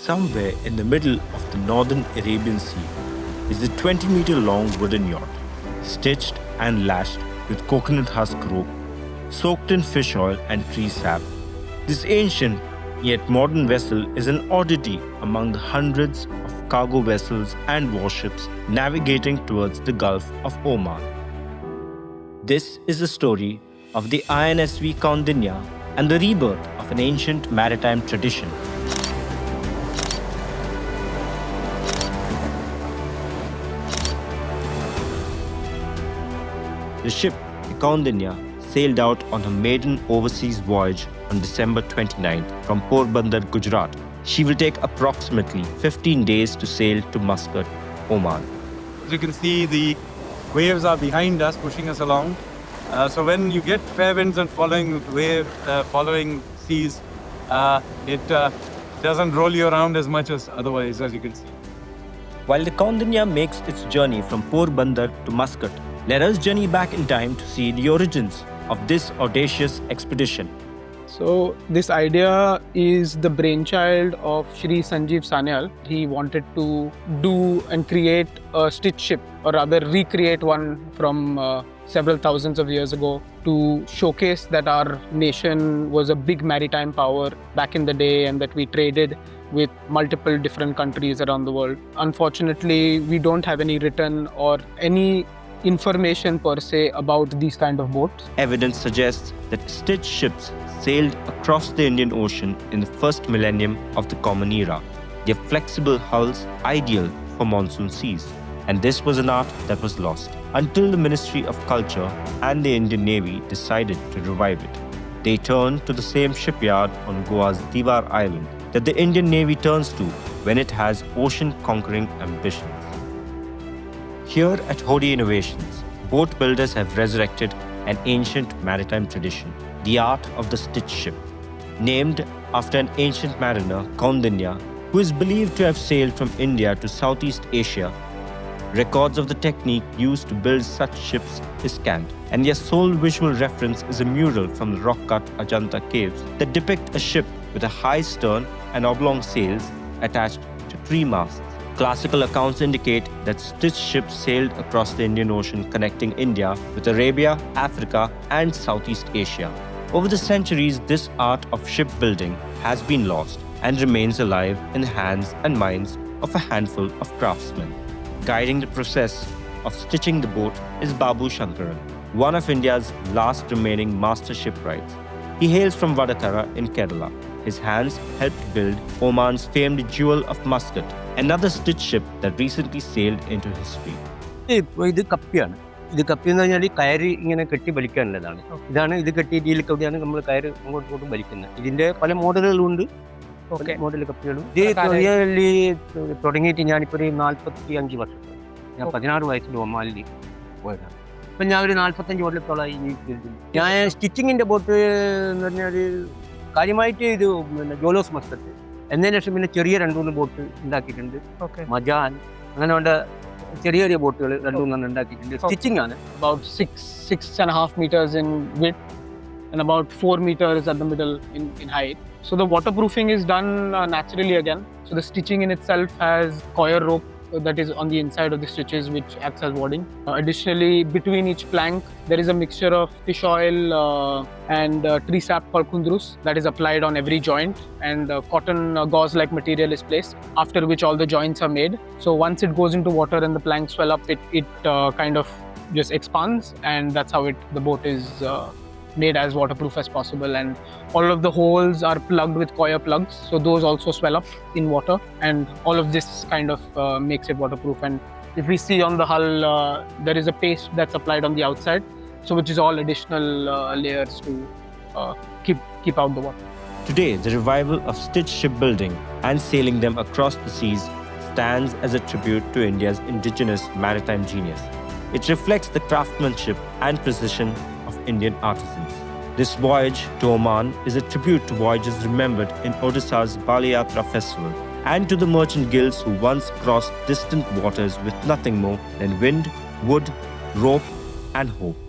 Somewhere in the middle of the northern Arabian Sea is a 20-meter-long wooden yacht, stitched and lashed with coconut husk rope, soaked in fish oil and tree sap. This ancient yet modern vessel is an oddity among the hundreds of cargo vessels and warships navigating towards the Gulf of Oman. This is the story of the INSV Kaundinya and the rebirth of an ancient maritime tradition. The ship, the Kaundinya, sailed out on her maiden overseas voyage on December 29th from Porbandar, Gujarat. She will take approximately 15 days to sail to Muscat, Oman. As you can see, the waves are behind us, pushing us along. So when you get fair winds and following seas, it doesn't roll you around as much as otherwise, as you can see. While the Kaundinya makes its journey from Porbandar to Muscat, let us journey back in time to see the origins of this audacious expedition. So this idea is the brainchild of Shri Sanjeev Sanyal. He wanted to do and create a stitch ship, or rather recreate one from several thousands of years ago, to showcase that our nation was a big maritime power back in the day and that we traded with multiple different countries around the world. Unfortunately, we don't have any written or any information per se about these kind of boats. Evidence suggests that stitch ships sailed across the Indian Ocean in the first millennium of the Common Era, their flexible hulls ideal for monsoon seas. And this was an art that was lost until the Ministry of Culture and the Indian Navy decided to revive it. They turned to the same shipyard on Goa's Diwar Island that the Indian Navy turns to when it has ocean-conquering ambitions. Here at Hodi Innovations, boat builders have resurrected an ancient maritime tradition, the art of the stitch ship. Named after an ancient mariner, Kaundinya, who is believed to have sailed from India to Southeast Asia, records of the technique used to build such ships is scant, and their sole visual reference is a mural from the rock-cut Ajanta caves that depict a ship with a high stern and oblong sails attached to tree masts. Classical accounts indicate that stitch ships sailed across the Indian Ocean, connecting India with Arabia, Africa, and Southeast Asia. Over the centuries, this art of shipbuilding has been lost and remains alive in the hands and minds of a handful of craftsmen. Guiding the process of stitching the boat is Babu Shankaran, one of India's last remaining master shipwrights. He hails from Vadakara in Kerala. His hands helped build Oman's famed Jewel of Muscat, another stitch ship that recently sailed into history. ഇത് കപ്പിയാണ്. ഇത് കപ്പി എന്ന് പറഞ്ഞാൽ കയറ് ഇങ്ങനെ കെട്ടി വലിക്കാനുള്ളതാണ്. ഇതാണ് ഇത് കെട്ടി ഇതിൽ കൂടിയാണ് നമ്മൾ കയറ് അങ്ങോട്ടും ഇങ്ങോട്ടും വലിക്കുന്നത്. ഇതിന്റെ പല മോഡലുകളുണ്ട്. മോഡൽ കപ്പികളും. ഇത് തുടങ്ങിയിട്ട് ഞാനിപ്പോൾ ഒരു 45 വർഷം. ഞാൻ 16 വയസ്സിൽ ഒമാനിൽ പോയതാണ്. അപ്പം ഞാൻ ഒരു 45 കൊല്ലത്തോളമായി ഈ ഫീൽഡിൽ. ഞാൻ സ്റ്റിച്ചിങ്ങിൻ്റെ ബോട്ട് എന്ന് പറഞ്ഞാൽ കാര്യമായിട്ട് ഇത് ജോലോസ് മസ്കറ്റ് എന്നതിന് ശേഷം പിന്നെ ചെറിയ 2-3 ബോട്ട് ഉണ്ടാക്കിയിട്ടുണ്ട്. മജാൻ അങ്ങനെയുള്ള ചെറിയ ചെറിയ ബോട്ടുകൾ 2-3 ഉണ്ടാക്കിയിട്ടുണ്ട്. സ്റ്റിച്ചിങ് ആണ്. About 6.5 meters in width and about 4 meters at the middle in height. So the waterproofing is done naturally again. So the stitching in itself has coir rope that is on the inside of the stitches, which acts as wadding. Additionally, between each plank, there is a mixture of fish oil and tree sap called kundrus that is applied on every joint, and cotton gauze-like material is placed, after which all the joints are made. So once it goes into water and the planks swell up, it kind of just expands, and that's how the boat is made as waterproof as possible. And all of the holes are plugged with coir plugs, so those also swell up in water, and all of this kind of makes it waterproof. And if we see on the hull, there is a paste that's applied on the outside, so which is all additional layers to keep out the water. Today, the revival of stitch shipbuilding and sailing them across the seas stands as a tribute to India's indigenous maritime genius. It reflects the craftsmanship and precision of Indian artisans. This voyage to Oman is a tribute to voyages remembered in Odisha's Baliyatra festival and to the merchant guilds who once crossed distant waters with nothing more than wind, wood, rope, and hope.